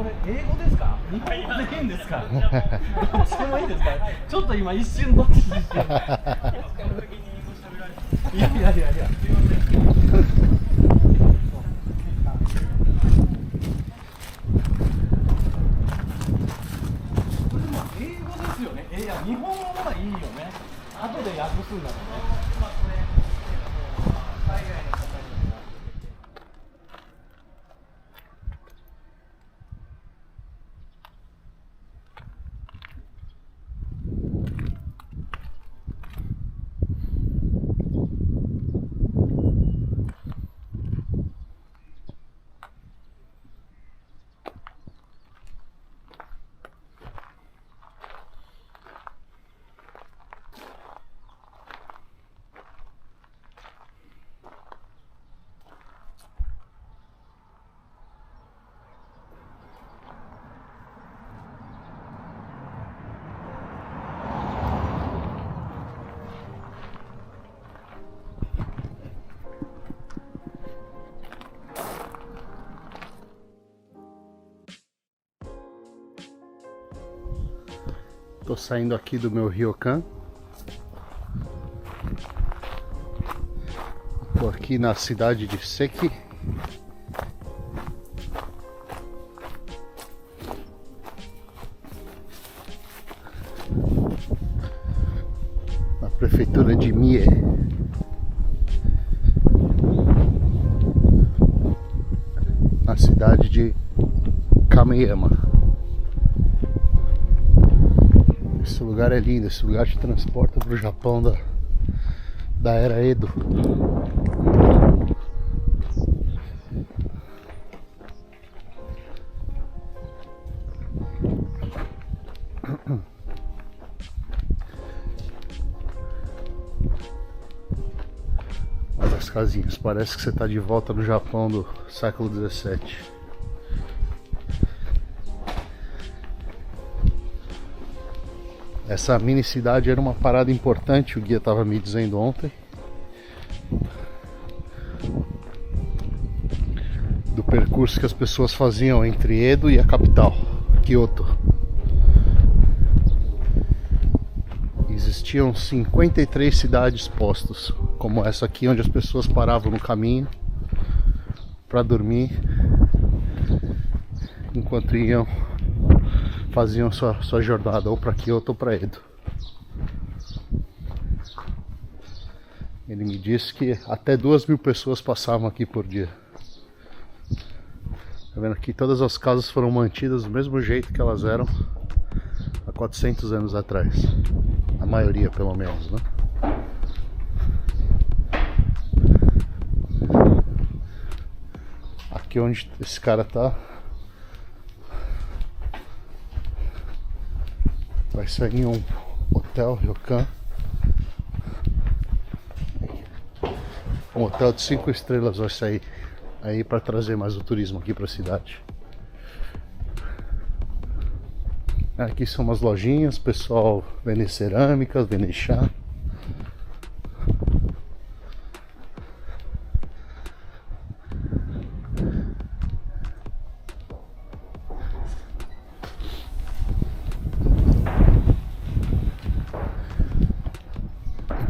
これ英語ですか？日本語でいいんですか？どっちでもいいんですか？ちょっと今一瞬どっちにしてる。いやいやいやいや。英語ですよね。いや日本語の方がいいよね。後で訳すんだろうね。Tô saindo aqui do meu ryokan. Tô aqui na cidade de Seki. Na prefeitura de Mie. Na cidade de Kameyama. Esse lugar é lindo, esse lugar te transporta para o Japão da era Edo. Olha as casinhas, parece que você está de volta no Japão do século XVII. Essa mini cidade era uma parada importante, o guia estava me dizendo ontem, do percurso que as pessoas faziam entre Edo e a capital, Kyoto. Existiam 53 cidades postos, como essa aqui, onde as pessoas paravam no caminho para dormir, enquanto faziam sua jornada ou para Kyoto ou para Edo. Ele me disse que até 2.000 pessoas passavam aqui por dia. Tá vendo aqui? Todas as casas foram mantidas do mesmo jeito que elas eram há 400 anos atrás. A maioria, pelo menos, né? Aqui onde esse cara tá, vai sair um hotel ryokan, um hotel de 5 estrelas vai sair aí para trazer mais o turismo aqui para a cidade. Aqui são umas lojinhas, pessoal vende cerâmicas, vende chá.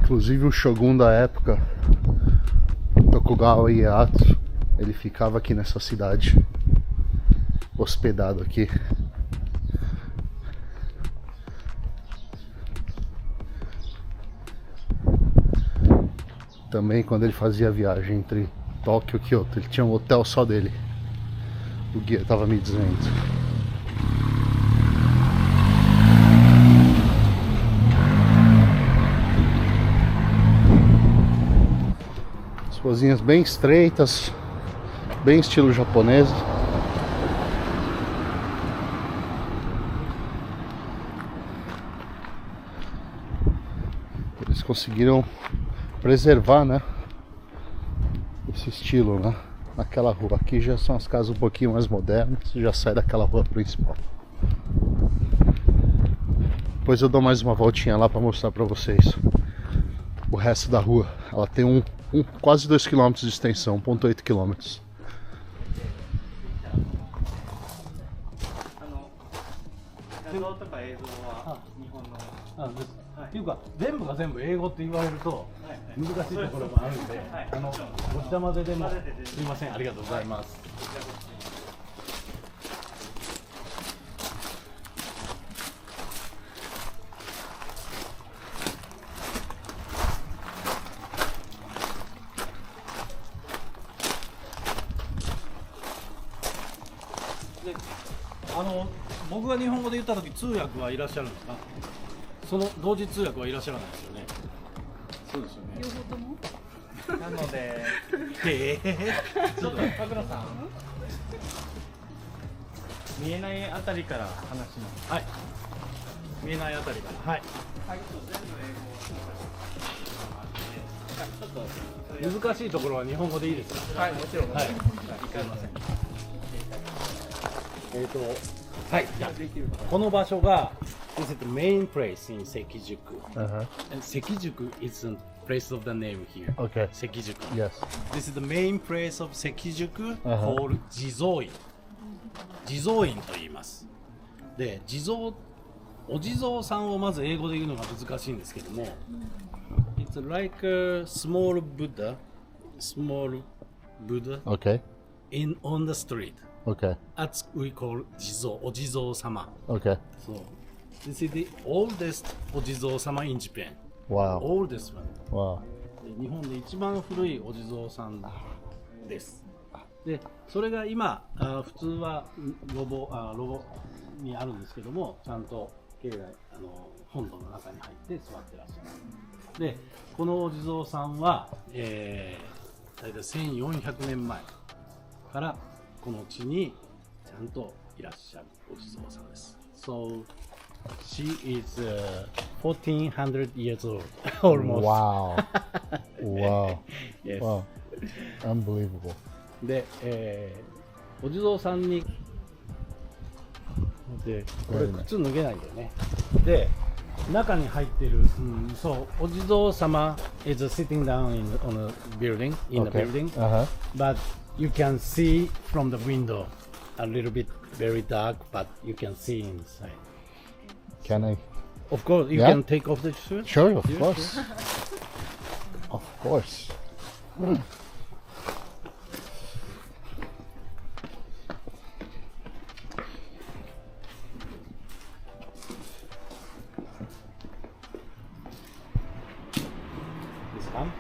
Inclusive o shogun da época, Tokugawa Ieyasu, ele ficava aqui nessa cidade, hospedado aqui. Também quando ele fazia a viagem entre Tóquio e Kyoto, ele tinha um hotel só dele. O guia estava me dizendo. Ruazinhas bem estreitas, bem estilo japonês. Eles conseguiram preservar, né, esse estilo, né? Naquela rua aqui já são as casas um pouquinho mais modernas, já sai daquela rua principal. Depois eu dou mais uma voltinha lá para mostrar para vocês o resto da rua. Ela tem quase 2 km de extensão, 1,8 km. 像とか映像は日本の。っていうか全部が全部英語って言われると難しいところもあるんで、ごちゃ混ぜでもすいません、ありがとうございます。で、僕が日本語で言った時通訳はいらっしゃるんですか？その同時通訳はいらっしゃらないですよね。そうですよね。両方とも。なので、ちょっと神楽さん。見えないあたりから話します。はい。見えないあたりから。はい。はい、全部英語。難しいところは日本語でいいですか？はい、もちろん。はい。いかりません。はい。じゃあこの場所が This is the main place in Seki-juku. And Seki-juku is the place of the name here. Okay. Seki-juku. Yes. This is the main place of Seki-juku called 地蔵院。地蔵院と言います。で、お地蔵さんをまず英語で言うのが難しいんですけども、It's like a small Buddha Okay. on the street. Okay. That's we call 地蔵、お地蔵様。Okay. So this is the oldest お地蔵様 in Japan. Wow. Oldest one. Wow. 日本で一番古いお地蔵さんです。で、それが今、普通はロボにあるんですけども、ちゃんと境内本堂の中に入って座ってらっしゃる。で、このお地蔵さんは、大体1400年前からこの地にちゃんといらっしゃるお地蔵さんです。So she is 1400 years old almost. Wow. Wow. Yes. Wow. Unbelievable. で、お地蔵さんにでこれ靴脱げないんだよね。で、中に入ってる、そうお地蔵様 is sitting down on a building in the building, but you can see from the window a little bit very dark, but you can see inside. Can I? Of course, you Yeah. can take off the shirt. Sure, of Yeah, course. sure. Of course. This one.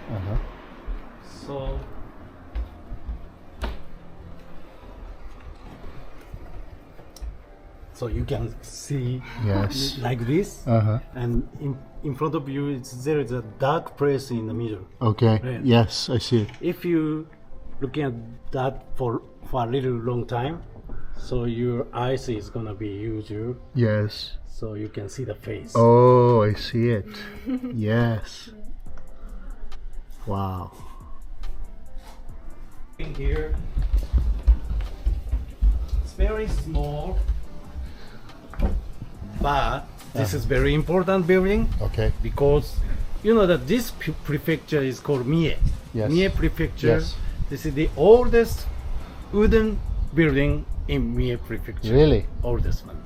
So you can see Yes. like this, and in front of you there is a dark place in the middle. Okay. Yeah. Yes, I see it. If you looking at that for a little long time, so your eyes is gonna be usual, Yes. so you can see the face. Oh, I see it. Yes. Wow. In here, it's very small, but this is very important building Okay. because you know that this prefecture is called Mie. Yes. Mie Prefecture. Yes. This is the oldest wooden building in Mie Prefecture. Really? Oldest one.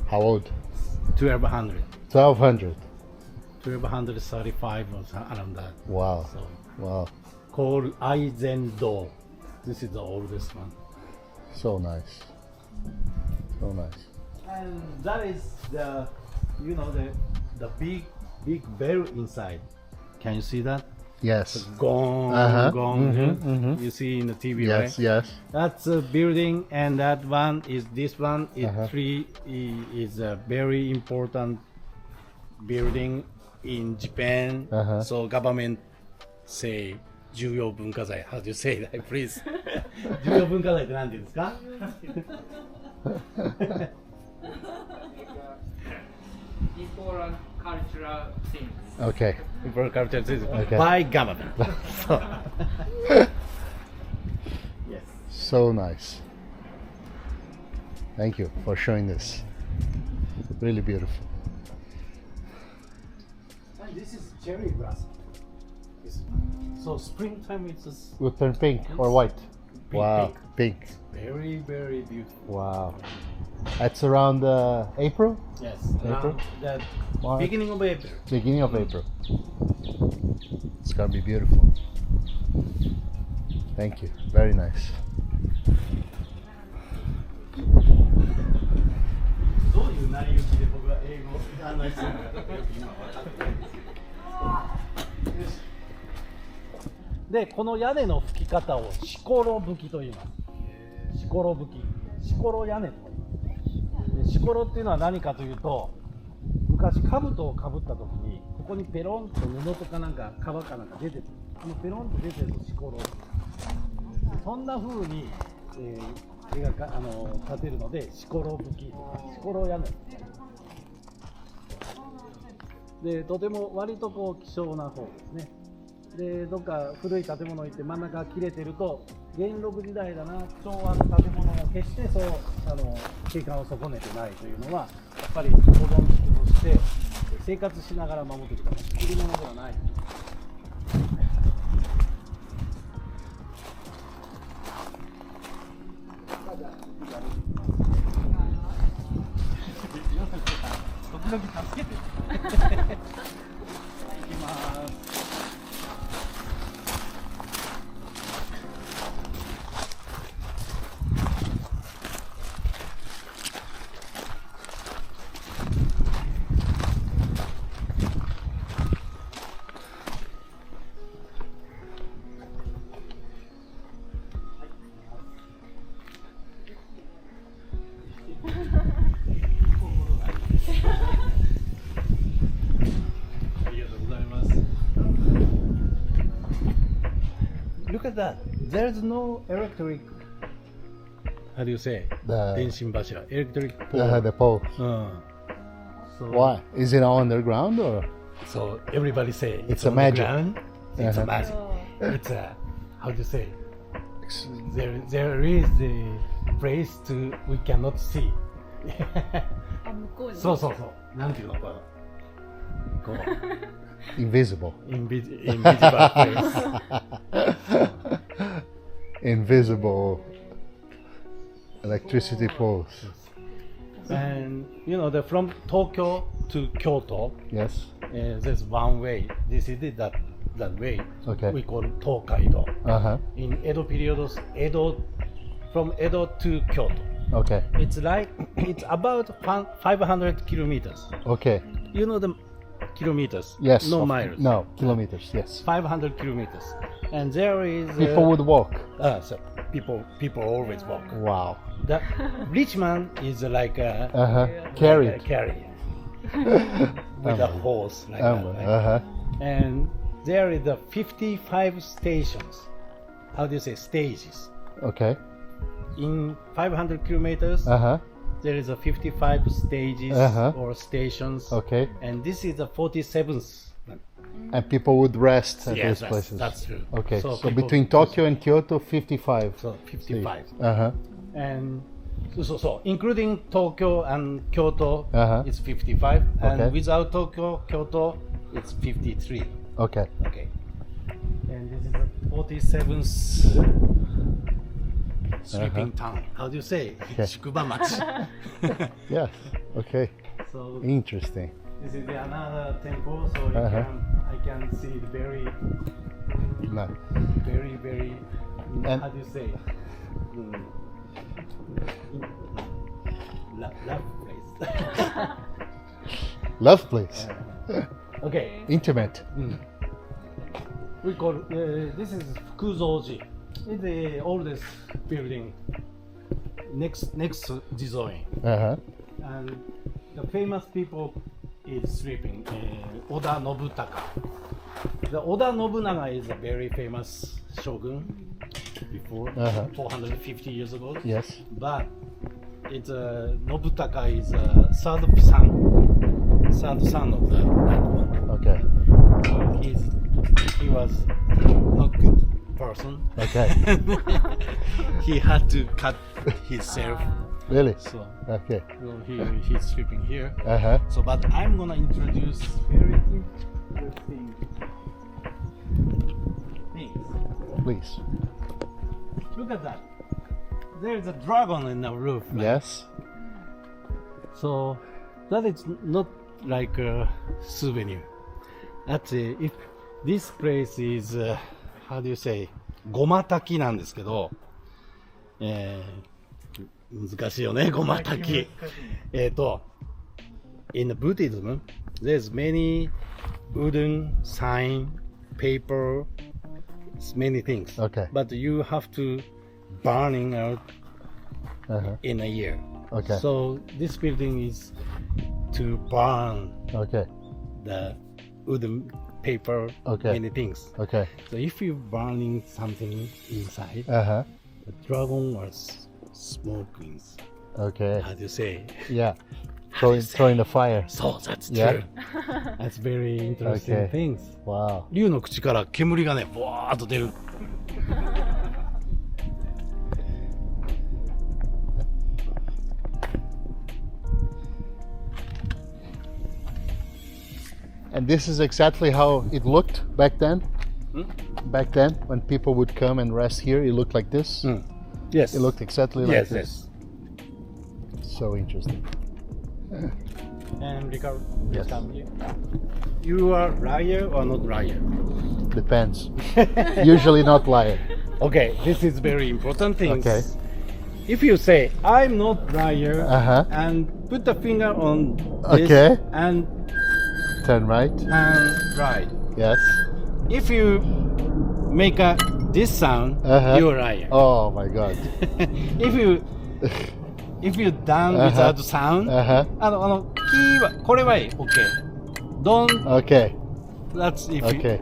How old? 1200. 1200. 1235 or around that. Wow. So Wow. called Aizen-do. This is the oldest one. So nice. So nice. And that is the, you know, the big bell inside. Can you see that? Yes. Gong, gong. You see in the TV, Yes, right? yes. That's a building, and that one is this one. Is a very important building in Japan. So government say 重要文化財. How do you say that, please? 重要文化財って何て言うんですか? Important cultural things. Okay. Important cultural things Okay. by government. Yes. So nice. Thank you for showing this. Really beautiful. And this is cherry blossom. So springtime it's just Will turn pink or white? Pink, Wow. Pink. very, very beautiful. Wow. That's around April? Yes. April? The March. beginning of April. Beginning of April. It's gonna be beautiful. Thank you. Very nice. どういう成り行きで僕が英語を案内するのかよく今分かってないんですけど。よし。で、この屋根の吹き方をしころ吹きと言います。しころ吹き。しころ屋根と言います。で、しころっていうのは何かというと、昔兜をかぶった時にここにペロンと布とかなんか皮かなんか出てる。このペロンと出てるとしころ。そんな風に、絵が立てるのでしころ吹きとかしころ屋根で、とても割とこう希少な方ですね。で、どっか古い建物行って真ん中が切れてると元禄時代だな、昭和の建物を決してそう景観を損ねてないというのはやっぱり保存地として生活しながら守ってきた作り物ではない。時々助けていきます。Look at that. There's no electric. How do you say? 電信柱 electric pole. The pole. So, Why? Is it underground or? So everybody say It's on a magic. the ground. It's a Uh-huh. magic. It's a, how do you say? There is a place to we cannot see. あ、向こうに。そうそうそう。なんていうのかな。こう Invisible. invisible place. Invisible electricity poles. And you know, from Tokyo to Kyoto, Yes. there's one way. This is that way. Okay. We call it Tōkaidō. Uh-huh. In Edo periods, from Edo to Kyoto. Okay. It's about 500 kilometers. Okay. You know the kilometers? Yes. No miles. No, kilometers. Yes. 500 kilometers. And there is People would walk. So people always walk. Wow. The rich man is like a Carried. carry with a horse like that. Right? Uh-huh. And there is the 55 stations. How do you say stages? Okay. In 500 kilometers, Uh-huh. there is a 55 stages or stations. Okay. And this is the 47th. And people would rest at Yes, these places. that's true. Okay. So people- between Tokyo and Kyoto, 55. So 55. Uh-huh. And so including Tokyo and Kyoto, it's 55. Okay. And without Tokyo, Kyoto, it's 53. Okay. Okay. And this is the 47th sleeping town. How do you say? Okay. Shikuba-machi. Yeah. Okay. So Interesting. this is another temple, so I can see the very, Nice. very, And- how do you say? Love place. Love place. Okay. Intimate. We call this is Fukuzoji. It's the oldest building next to Jizoin. Uh-huh. And the famous people is sleeping. Oda Nobutaka. The Oda Nobunaga is a very famous shogun before 450 years ago. Yes. But it's Nobutaka is third son of that one. Okay. He was not good person. Okay. He had to cut himself. Really? So Okay. he's sleeping here. Uh-huh. So, but I'm gonna introduce very interesting things. Please. Look at that. There's a dragon in the roof. Right? Yes. So that is not like a souvenir. Actually, if this place is how do you say ごま炊きなんですけど、難しいよね、ごま炊き。in the Buddhism, there's many wooden sign, paper, many things. Okay. But you have to burning out in a year. Okay. So this building is to burn Okay. the wooden paper, Okay. many things. Okay. So if you burning something inside, Uh-huh. the dragon was smoking. Okay. How do you say? Yeah. Throwing the fire. So that's Yeah. true. That's very interesting Okay. things. Wow. 竜の口から煙がね、ボワーっと出る。And this is exactly how it looked back then. Hmm? Back then, when people would come and rest here, it looked like this. Yes. It looked exactly like yes, this. yes. So interesting. And Ricardo, Yes. come here. You are liar or not liar? Depends. Usually not liar. Okay, this is very important thing. Okay. If you say I'm not liar Uh-huh. and put the finger on this Okay. and Turn right. right. Yes. If you make this sound, Uh-huh. you're a liar. Oh my God. if you done Uh-huh. without sound, Uh-huh. キーはこれはいい。OK. Don't. Okay. That's if Okay.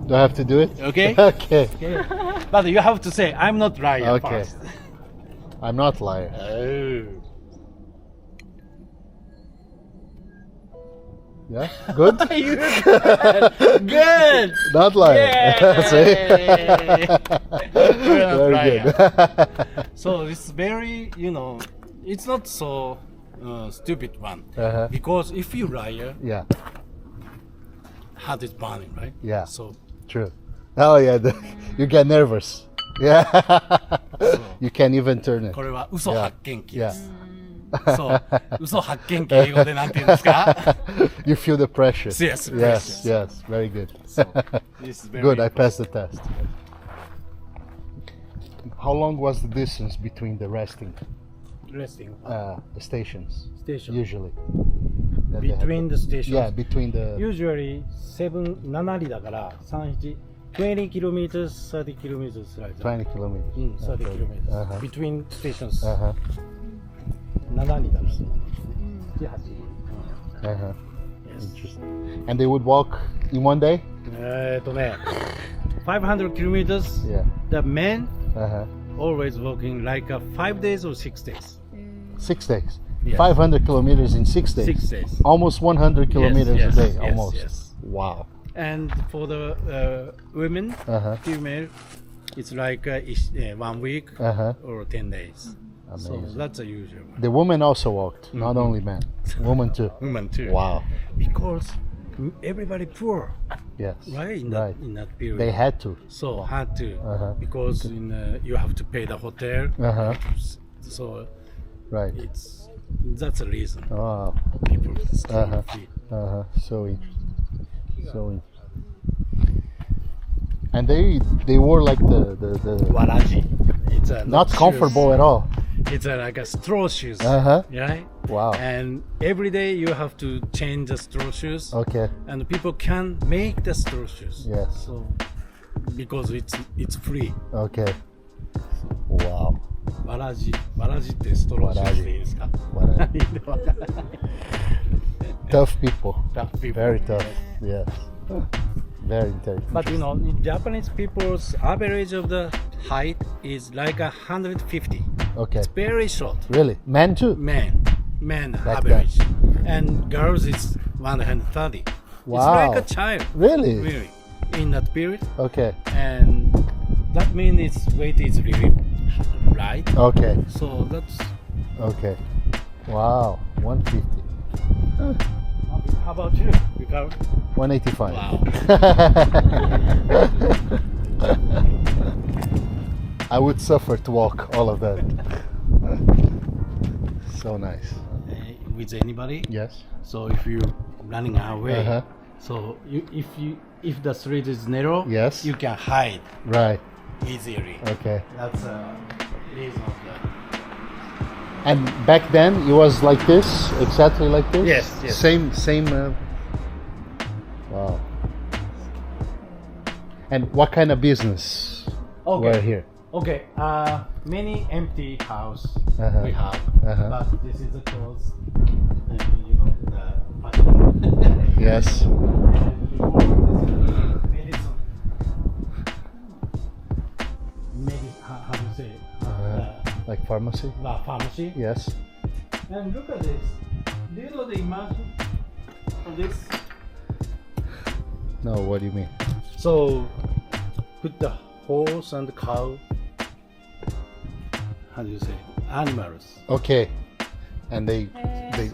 Do I have to do it? Okay. Okay. You. But you have to say I'm not liar Okay. first. I'm not liar. Oh. Yeah. Good. You good. Not liar. See? We're not Very liar. good. So it's very, it's not so stupid one. Uh-huh. Because if you liar, Yeah. heart is burning, right? Yeah. So True. Oh yeah. You get nervous. Yeah. You can't even turn it. これは嘘 Yeah. 発見器で Yeah. す。そう、嘘発見器英語でなんて言うんですか？ You feel the pressure. Yes, Yes. Yes. Very good. So, this is very Good. I passed the test. How long was the distance between the resting interesting. stations? Station. Usually. That they have? Between the stations. Yeah, between the. Usually 7 里だから3、20 kilometers, 30 kilometers like that. 20 kilometers. 30 Okay. kilometers. Uh-huh. Between stations. Uh-huh. 7里だから。7、8。 Uh-huh. Yes. Interesting. And they would walk in one day? 500 kilometers. Yeah. The men Uh-huh. always walking like 5 days or 6 days. 6 days. Yes. 500 kilometers in 6 days. 6 days. Almost 100 kilometers yes, a day. yes, Almost. yes. Wow. And for the women, Uh-huh. female, it's like 1 week Uh-huh. or 10 days. Amazing. So that's a usual one. The women also walked, not only men. Women too. Women too. Wow. Because everybody poor, Yes. right? In that period. They had to. So had to Uh-huh. because you have to pay the hotel. Uh-huh. So Right. that's the reason Oh. people stay Uh-huh. fit. Uh-huh. So interesting. So interesting. And they wore like the Waraji. It's not shoes. comfortable at all. It's like a straw shoes. Uh-huh. Right? Wow. And every day you have to change the straw shoes. Okay. And people can make the straw shoes. Yes. So because it's free. Okay. Wow. わらじってストローシューズでいいですか？ Tough people. Tough people. Very tough. Yes. Very intelligent. But Japanese people's average of the height is like 150. Okay. It's very short. Really? Men too? Men Like average. And girls is 130. Wow. It's like a child. Really? Really. In that period. Okay. And that means its weight is really light. Okay. So that's Okay. Wow. 150. how about you? Ricardo? 185. Wow. I would suffer to walk all of that. So nice. with anybody. Yes. So if you're running away, Uh-huh. so if the street is narrow, Yes. you can hide Right. easily. Okay. That's reason of that. And back then it was like this, exactly like this. Yes. Same. Wow. And what kind of business were here? Okay. Many empty house Uh-huh. we have, Uh-huh. but this is the clothes. And, you know, the fashion. Yes. And before this is medicine. How do you say it? Like pharmacy. Pharmacy. Yes. And look at this. Do you know the image of this? No, what do you mean? So, put the horse and the cow. How do you say? Animals. Okay. And they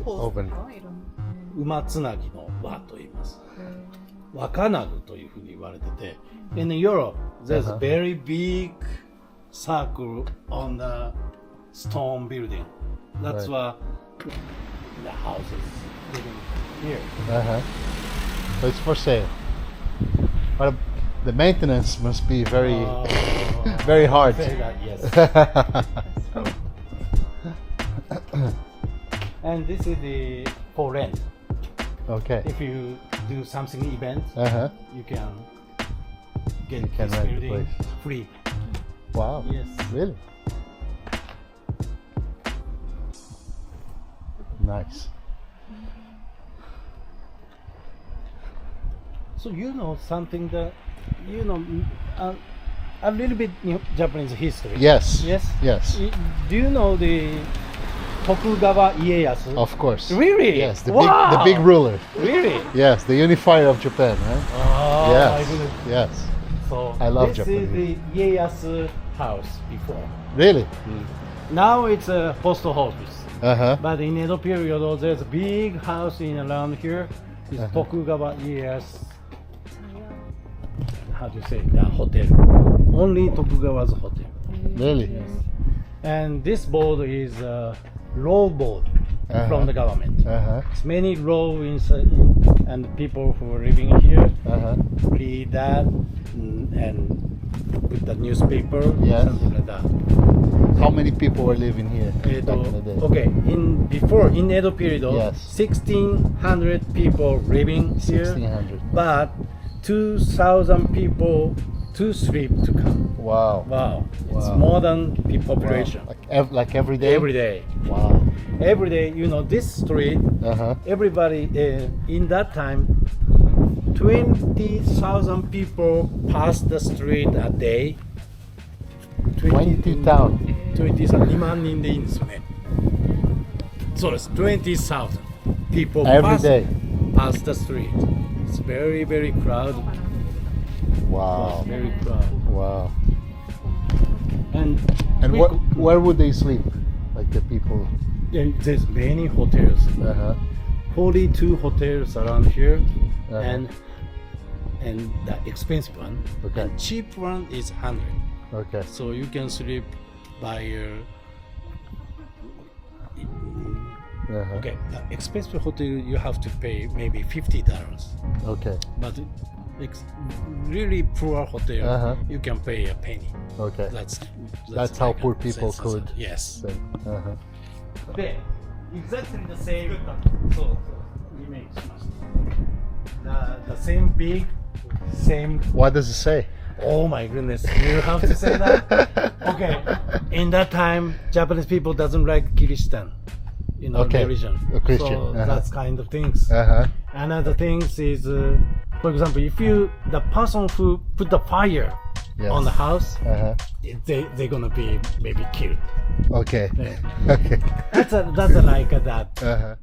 open. 馬つなぎの輪と言います。若ナグというふうに言われてて。In Europe, there's a very big circle on the stone building. That's why the houses living here. Uh-huh. So it's for sale. But the maintenance must be very very hard. Say that, yes. And this is the for rent. Okay. If you do something event, Uh-huh. you can get You can this rent the building place. free. Wow. Yes. Really? Nice. So you know something that you know a little bit Japanese history. Yes. Yes. Yes. Do you know the Tokugawa Ieyasu? Of course. Really? Yes, the Wow. big ruler. Really? Yes, the unifier of Japan, right? Oh, my Yes. goodness. Yes. So I love this Japan. is the Ieyasu house before. Really? Now it's a post office. Uh-huh. But in Edo period, there's a big house in around here. It's Uh-huh. Tokugawa Ieyasu. How do you say the hotel? Only Tokugawa's hotel. Really? And this board is law board Uh-huh. from the government. Uh-huh. It's many law inside, and people who are living here Uh-huh. read that and put the newspaper, Yes. something like that. How many people were living here back in the day? Okay, in Edo period, Yes. 1600 people living here, 1600. but 2000 people to sleep to come. Wow. Wow, it's Wow. more than the population. Wow. Like every day? Every day, Wow. every day. You know, this street, Uh-huh. everybody in that time, 20,000 people pass the street a day. 20,000. 20,000 2万人でいいんですよね。そうです。20,000 people Every day. pass the street. It's very very crowded. Wow. Very crowded. Wow. And where would they sleep? Like the people? there's many hotels. Uh-huh. 42 hotels around here, Uh-huh. and the expensive one. Okay. And cheap one is 100. Okay. So you can sleep by Uh-huh. okay, the expensive hotel you have to pay maybe $50. Okay. But really poor hotel, Uh-huh. you can pay a penny. Okay. That's how like poor a people sense. could. Yes. Say. Uh-huh. Exactly the same. So image. The same big, same. What does it say? Oh my goodness! You have to say that. Okay. In that time, Japanese people doesn't like Christian. You know, Okay. religion. A Christian, So uh-huh. that's kind of things. Uh-huh. Another things is, for example, if the person who put the fire Yes. on the house, Uh-huh. they're gonna be maybe killed. Okay. Yeah. Okay. That's like that. Uh-huh.